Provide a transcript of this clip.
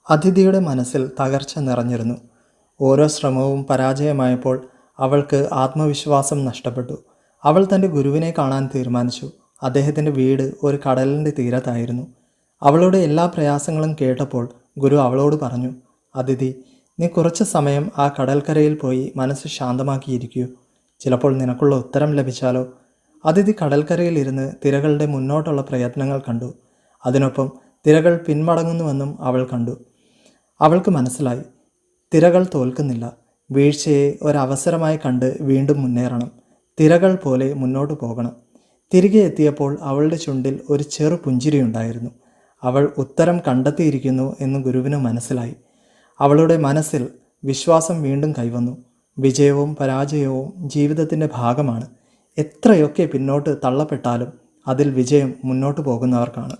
അതിഥിയുടെ മനസ്സിൽ തകർച്ച നിറഞ്ഞിരുന്നു. ഓരോ ശ്രമവും പരാജയമായപ്പോൾ അവൾക്ക് ആത്മവിശ്വാസം നഷ്ടപ്പെട്ടു. അവൾ തൻ്റെ ഗുരുവിനെ കാണാൻ തീരുമാനിച്ചു. അദ്ദേഹത്തിൻ്റെ വീട് ഒരു കടലിൻ്റെ തീരത്തായിരുന്നു. അവളുടെ എല്ലാ പ്രയാസങ്ങളും കേട്ടപ്പോൾ ഗുരു അവളോട് പറഞ്ഞു, അതിഥി, നീ കുറച്ച് സമയം ആ കടൽക്കരയിൽ പോയി മനസ്സ് ശാന്തമാക്കിയിരിക്കൂ. ചിലപ്പോൾ നിനക്കുള്ള ഉത്തരം ലഭിച്ചാലോ. അതിഥി കടൽക്കരയിൽ ഇരുന്ന് തിരകളുടെ മുന്നോട്ടുള്ള പ്രയത്നങ്ങൾ കണ്ടു. അതിനൊപ്പം തിരകൾ പിന്മടങ്ങുന്നുവെന്നും അവൾ കണ്ടു. അവൾക്ക് മനസ്സിലായി, തിരകൾ തോൽക്കുന്നില്ല. വീഴ്ചയെ ഒരവസരമായി കണ്ട് വീണ്ടും മുന്നേറണം. തിരകൾ പോലെ മുന്നോട്ട് പോകണം. തിരികെ എത്തിയപ്പോൾ അവളുടെ ചുണ്ടിൽ ഒരു ചെറു പുഞ്ചിരിയുണ്ടായിരുന്നു. അവൾ ഉത്തരം കണ്ടെത്തിയിരിക്കുന്നു എന്ന് ഗുരുവിന് മനസ്സിലായി. അവളുടെ മനസ്സിൽ വിശ്വാസം വീണ്ടും കൈവന്നു. വിജയവും പരാജയവും ജീവിതത്തിൻ്റെ ഭാഗമാണ്. എത്രയൊക്കെ പിന്നോട്ട് തള്ളപ്പെട്ടാലും അതിൽ വിജയം മുന്നോട്ട് പോകുന്നവർക്കാണ്.